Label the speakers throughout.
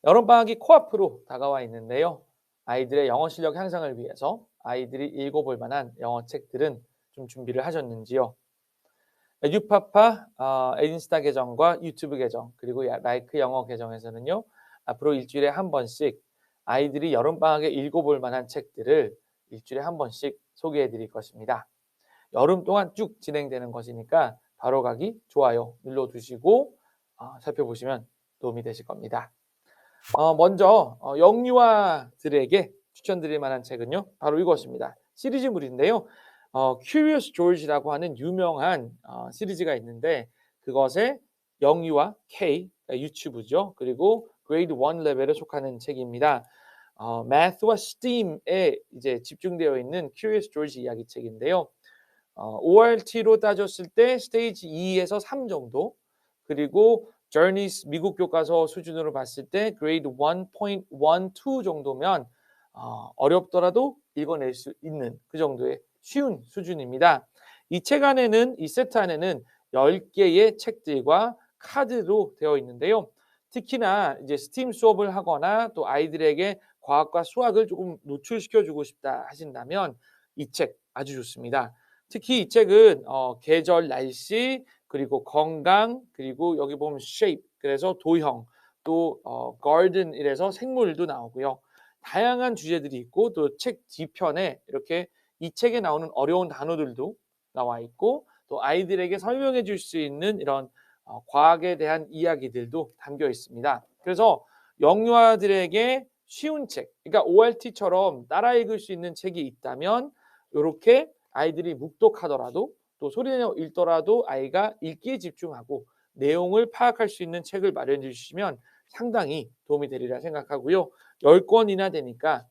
Speaker 1: 여름방학이 코앞으로 다가와 있는데요. 아이들의 영어 실력 향상을 위해서 아이들이 읽어볼 만한 영어 책들은 좀 준비를 하셨는지요? 뉴파파 인스타 계정과 유튜브 계정 그리고 라이크 영어 계정에서는요. 앞으로 일주일에 한 번씩 아이들이 여름방학에 읽어볼 만한 책들을 일주일에 한 번씩 소개해 드릴 것입니다. 여름 동안 쭉 진행되는 것이니까 바로 가기 좋아요 눌러두시고 살펴보시면 도움이 되실 겁니다. 먼저 영유아들에게 추천드릴 만한 책은요. 바로 이것입니다. 시리즈물인데요. Curious George라고 하는 유명한 시리즈가 있는데 그것의 영유아 K, 그러니까 유치부죠. 그리고 그레이드 1 레벨에 속하는 책입니다. Math와 STEAM에 이제 집중되어 있는 Curious George 이야기 책인데요. ORT로 따졌을 때 스테이지 2에서 3 정도, 그리고 Journeys 미국 교과서 수준으로 봤을 때 그레이드 1.12 정도면 어렵더라도 읽어낼 수 있는 그 정도의 쉬운 수준입니다. 이 책 안에는 이 세트 안에는 10개의 책들과 카드로 되어 있는데요. 특히나 이제 스팀 수업을 하거나 또 아이들에게 과학과 수학을 조금 노출시켜 주고 싶다 하신다면 이 책 아주 좋습니다. 특히 이 책은 계절, 날씨, 그리고 건강, 그리고 여기 보면 shape, 그래서 도형, 또 garden 이래서 생물도 나오고요. 다양한 주제들이 있고 또 책 뒤편에 이렇게 이 책에 나오는 어려운 단어들도 나와 있고 또 아이들에게 설명해 줄 수 있는 이런 과학에 대한 이야기들도 담겨 있습니다. 그래서 영유아들에게 쉬운 책, 그러니까 ORT처럼 따라 읽을 수 있는 책이 있다면 요렇게 아이들이 묵독하더라도 또 소리내어 읽더라도 아이가 읽기에 집중하고 내용을 파악할 수 있는 책을 마련해 주시면 상당히 도움이 되리라 생각하고요. 10권이나 되니까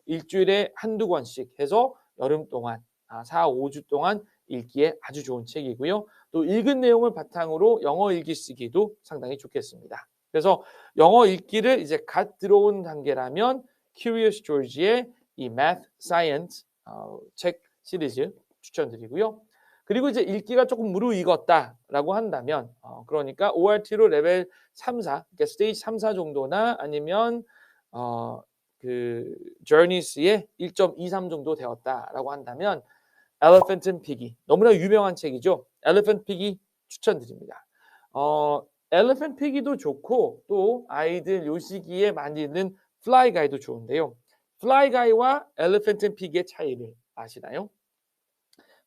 Speaker 1: 일주일에 한두 권씩 해서 여름 동안 4-5주 동안 읽기에 아주 좋은 책이고요. 또 읽은 내용을 바탕으로 영어 일기 쓰기도 상당히 좋겠습니다. 그래서 영어 읽기를 이제 갓 들어온 단계라면 Curious George의 이 Math, Science 책 시리즈 추천드리고요. 그리고 이제 읽기가 조금 무르익었다라고 한다면 그러니까 ORT로 레벨 3, 4, 그러니까 스테이지 3, 4 정도나 아니면 그 Journeys의 1.23 정도 되었다라고 한다면 Elephant and Piggy 너무나 유명한 책이죠. Elephant Piggy 추천드립니다. Elephant Piggy도 좋고 또 아이들 요 시기에 많이 읽는 Fly Guy도 좋은데요. Fly Guy와 Elephant and Piggy의 차이를 아시나요?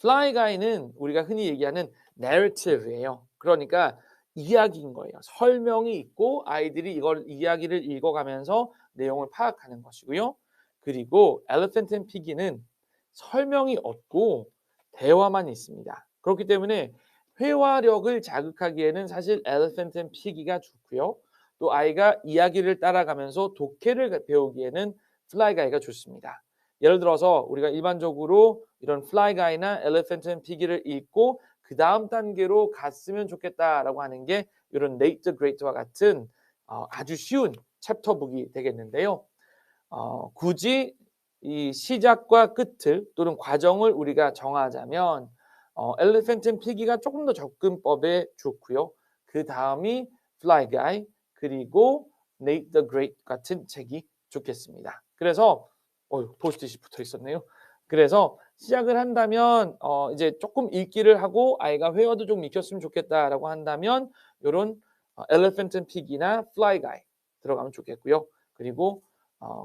Speaker 1: Fly Guy는 우리가 흔히 얘기하는 narrative예요. 그러니까 이야기인 거예요. 설명이 있고 아이들이 이걸 이야기를 읽어가면서 내용을 파악하는 것이고요. 그리고 Elephant and Piggy는 설명이 없고 대화만 있습니다. 그렇기 때문에 회화력을 자극하기에는 사실 Elephant and Piggy가 좋고요. 또 아이가 이야기를 따라가면서 독해를 배우기에는 Fly Guy가 좋습니다. 예를 들어서 우리가 일반적으로 이런 Fly Guy나 Elephant and Piggy를 읽고 그 다음 단계로 갔으면 좋겠다라고 하는 게 이런 Nate the Great와 같은 아주 쉬운 챕터북이 되겠는데요. 굳이 이 시작과 끝을 또는 과정을 우리가 정하자면 Elephant and Piggy가 조금 더 접근법에 좋고요. 그 다음이 Fly Guy 그리고 Nate the Great 같은 책이 좋겠습니다. 그래서 포스트잇이 붙어 있었네요. 그래서 시작을 한다면 이제 조금 읽기를 하고 아이가 회화도 좀 익혔으면 좋겠다라고 한다면 요런 Elephant and Piggy나 Fly Guy 들어가면 좋겠고요. 그리고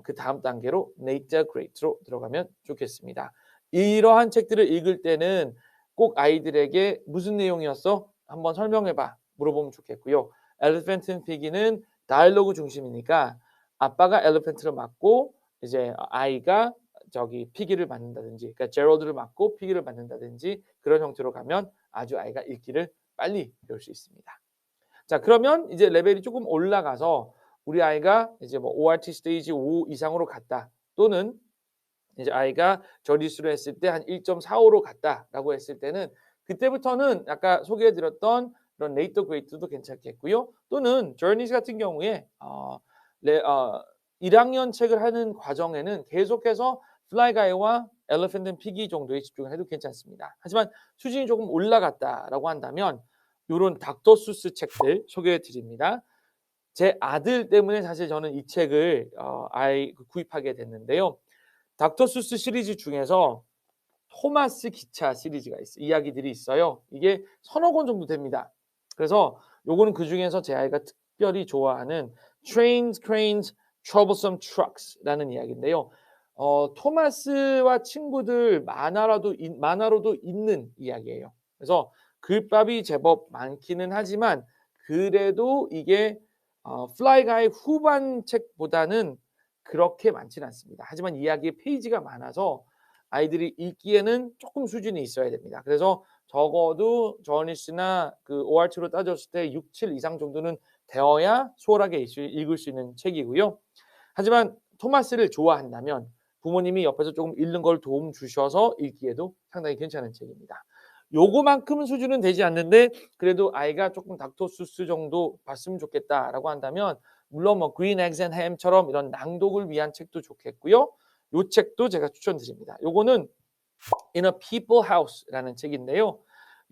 Speaker 1: 그 다음 단계로 Nate the Great로 들어가면 좋겠습니다. 이러한 책들을 읽을 때는 꼭 아이들에게 "무슨 내용이었어? 한번 설명해 봐." 물어보면 좋겠고요. Elephant and Piggy는 다이얼로그 중심이니까 아빠가 엘리펀트를 맡고 이제 아이가 저기 피기를 맡는다든지, 그러니까 제럴드를 맡고 피기를 맡는다든지 그런 형태로 가면 아주 아이가 읽기를 빨리 배울 수 있습니다. 자, 그러면 이제 레벨이 조금 올라가서 우리 아이가 이제 뭐 ORT 스테이지 5 이상으로 갔다. 또는 이제 아이가 저리수로 했을 때 한 1.45로 갔다라고 했을 때는 그때부터는 아까 소개해 드렸던 그런 네이터 그레이트도 괜찮겠고요. 또는 저니스 같은 경우에 1 학년 책을 하는 과정에는 계속해서 플라이 가이와 엘리펀트 앤 피기 정도에 집중을 해도 괜찮습니다. 하지만 수준이 조금 올라갔다라고 한다면 요런 닥터 수스 책들 소개해 드립니다. 제 아들 때문에 사실 저는 이 책을 구입하게 됐는데요. 닥터 수스 시리즈 중에서 토마스 기차 시리즈가 이야기들이 있어요. 이게 서너 권 정도 됩니다. 그래서 요거는 그중에서 제 아이가 특별히 좋아하는 Trains, Cranes, Troublesome Trucks라는 이야기인데요. 토마스와 친구들 만화로도 있는 이야기예요. 그래서 글밥이 제법 많기는 하지만 그래도 이게 플라이 가이 후반 책보다는 그렇게 많지는 않습니다. 하지만 이야기의 페이지가 많아서 아이들이 읽기에는 조금 수준이 있어야 됩니다. 그래서 적어도 저니스나 그 ORT로 따졌을 때 6, 7 이상 정도는 되어야 수월하게 읽을 수 있는 책이고요. 하지만 토마스를 좋아한다면 부모님이 옆에서 조금 읽는 걸 도움 주셔서 읽기에도 상당히 괜찮은 책입니다. 요거만큼은 수준은 되지 않는데 그래도 아이가 조금 닥터 수스 정도 봤으면 좋겠다라고 한다면 물론 뭐 Green Eggs and Ham처럼 이런 낭독을 위한 책도 좋겠고요. 요 책도 제가 추천드립니다. 요거는 In a People House라는 책인데요.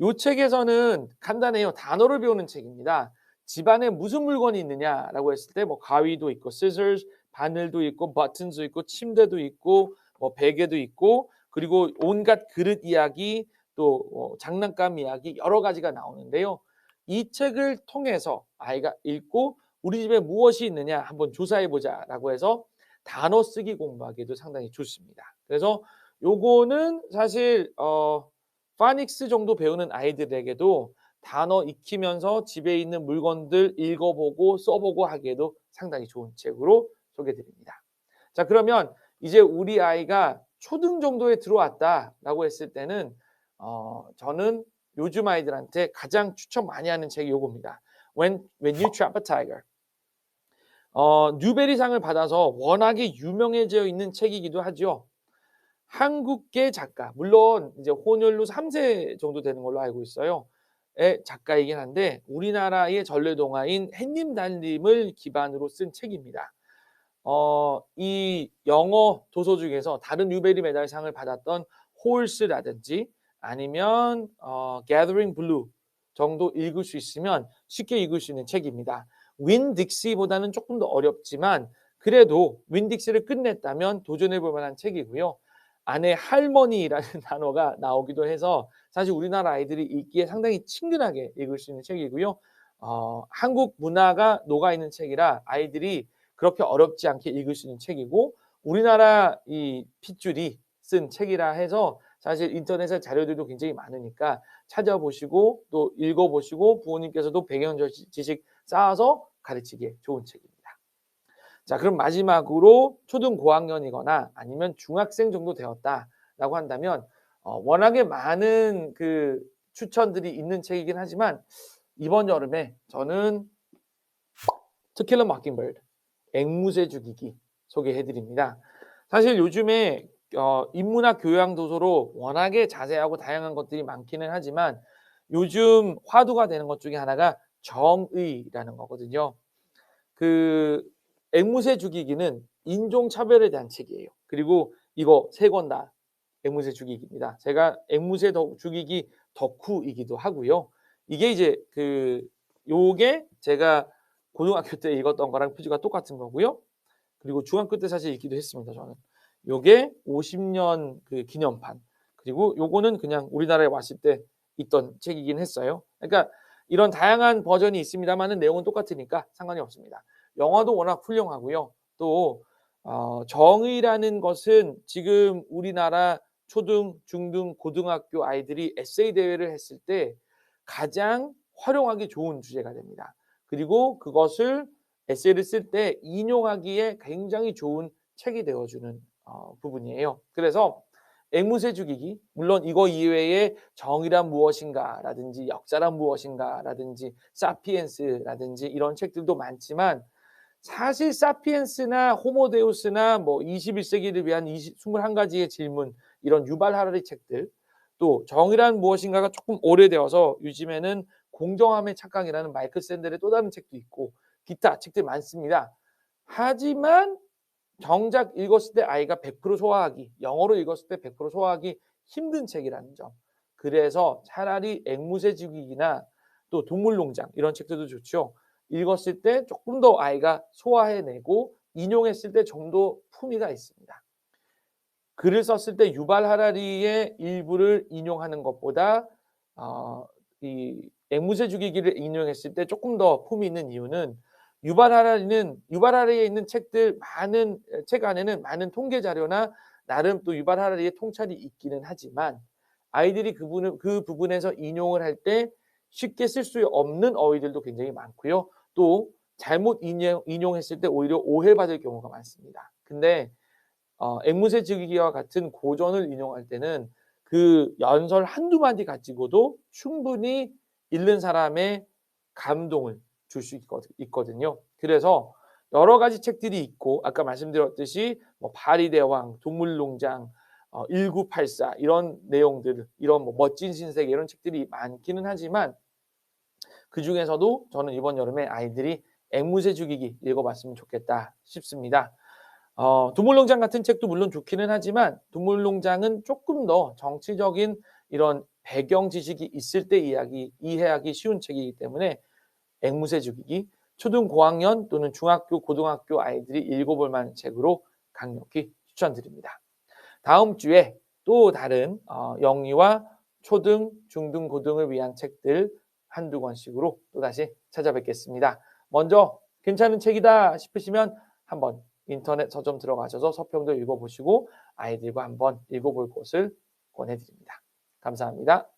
Speaker 1: 요 책에서는 간단해요. 단어를 배우는 책입니다. 집안에 무슨 물건이 있느냐라고 했을 때 뭐 가위도 있고 scissors, 바늘도 있고 버튼도 있고 침대도 있고 뭐 베개도 있고 그리고 온갖 그릇 이야기 또 장난감 이야기 여러 가지가 나오는데요. 이 책을 통해서 아이가 읽고 우리 집에 무엇이 있느냐 한번 조사해 보자라고 해서 단어 쓰기 공부하기에도 상당히 좋습니다. 그래서 요거는 사실 파닉스 정도 배우는 아이들에게도 단어 익히면서 집에 있는 물건들 읽어보고 써보고 하기에도 상당히 좋은 책으로 소개드립니다. 자, 그러면 이제 우리 아이가 초등 정도에 들어왔다라고 했을 때는 저는 요즘 아이들한테 가장 추천 많이 하는 책이 요겁니다. When You Trap a Tiger. 뉴베리상을 받아서 워낙에 유명해져 있는 책이기도 하죠. 한국계 작가, 물론 이제 혼혈로 3세 정도 되는 걸로 알고 있어요. 의 작가이긴 한데 우리나라의 전래동화인 햇님 달님을 기반으로 쓴 책입니다. 이 영어 도서 중에서 다른 뉴베리 메달상을 받았던 홀스라든지 아니면 Gathering Blue 정도 읽을 수 있으면 쉽게 읽을 수 있는 책입니다. 윈 딕시보다는 조금 더 어렵지만 그래도 윈 딕시를 끝냈다면 도전해 볼 만한 책이고요. 안에 할머니라는 단어가 나오기도 해서 사실 우리나라 아이들이 읽기에 상당히 친근하게 읽을 수 있는 책이고요. 한국 문화가 녹아있는 책이라 아이들이 그렇게 어렵지 않게 읽을 수 있는 책이고 우리나라 이 핏줄이 쓴 책이라 해서 사실 인터넷에 자료들도 굉장히 많으니까 찾아보시고 또 읽어보시고 부모님께서도 배경 지식 쌓아서 가르치기에 좋은 책입니다. 자, 그럼 마지막으로 초등 고학년이거나 아니면 중학생 정도 되었다라고 한다면 워낙에 많은 그 추천들이 있는 책이긴 하지만 이번 여름에 저는 To Kill a Mockingbird, 앵무새 죽이기 소개해드립니다. 사실 요즘에 인문학 교양 도서로 워낙에 자세하고 다양한 것들이 많기는 하지만 요즘 화두가 되는 것 중에 하나가 정의라는 거거든요. 그 앵무새 죽이기는 인종차별에 대한 책이에요. 그리고 이거 3권 다 앵무새 죽이기입니다. 제가 앵무새 죽이기 덕후이기도 하고요. 이게 이제 요게 제가 고등학교 때 읽었던 거랑 표지가 똑같은 거고요. 그리고 중학교 때 사실 읽기도 했습니다, 저는. 요게 50년 그 기념판. 그리고 요거는 그냥 우리나라에 왔을 때 있던 책이긴 했어요. 그러니까 이런 다양한 버전이 있습니다만은 내용은 똑같으니까 상관이 없습니다. 영화도 워낙 훌륭하고요. 또 정의라는 것은 지금 우리나라 초등, 중등, 고등학교 아이들이 에세이 대회를 했을 때 가장 활용하기 좋은 주제가 됩니다. 그리고 그것을 에세이를 쓸 때 인용하기에 굉장히 좋은 책이 되어주는 부분이에요. 그래서 앵무새 죽이기, 물론 이거 이외에 정의란 무엇인가라든지 역사란 무엇인가라든지 사피엔스라든지 이런 책들도 많지만 사실 사피엔스나 호모데우스나 뭐 21세기를 위한 21가지의 질문 이런 유발 하라리 책들 또 정의란 무엇인가가 조금 오래되어서 요즘에는 공정함의 착각이라는 마이클 샌델의 또 다른 책도 있고 기타 책들 많습니다. 하지만 정작 읽었을 때 아이가 100% 소화하기, 영어로 읽었을 때 100% 소화하기 힘든 책이라는 점. 그래서 차라리 앵무새 죽이기나 또 동물농장 이런 책들도 좋죠. 읽었을 때 조금 더 아이가 소화해내고 인용했을 때 좀 더 품위가 있습니다. 글을 썼을 때 유발 하라리의 일부를 인용하는 것보다 이 앵무새 죽이기를 인용했을 때 조금 더 품이 있는 이유는 유발 하라리에 있는 책들 많은 책 안에는 많은 통계 자료나 나름 또 유발 하라리의 통찰이 있기는 하지만 아이들이 그 부분에서 인용을 할 때 쉽게 쓸 수 없는 어휘들도 굉장히 많고요. 또 잘못 인용했을 때 오히려 오해받을 경우가 많습니다. 근데 앵무새 죽이기와 같은 고전을 인용할 때는 그 연설 한두 마디 가지고도 충분히 읽는 사람의 감동을 줄 수 있거든요. 그래서 여러 가지 책들이 있고 아까 말씀드렸듯이 뭐 바리대왕, 동물농장, 1984 이런 내용들, 이런 뭐 멋진 신세계 이런 책들이 많기는 하지만 그중에서도 저는 이번 여름에 아이들이 앵무새 죽이기 읽어봤으면 좋겠다 싶습니다. 동물농장 같은 책도 물론 좋기는 하지만 동물농장은 조금 더 정치적인 이런 배경 지식이 있을 때 이해하기 쉬운 책이기 때문에 앵무새 죽이기 초등 고학년 또는 중학교, 고등학교 아이들이 읽어볼 만한 책으로 강력히 추천드립니다. 다음 주에 또 다른 영유아 초등, 중등, 고등을 위한 책들 한두 권씩으로 또다시 찾아뵙겠습니다. 먼저 괜찮은 책이다 싶으시면 한번 인터넷 서점 들어가셔서 서평도 읽어보시고 아이들과 한번 읽어볼 것을 권해드립니다. 감사합니다.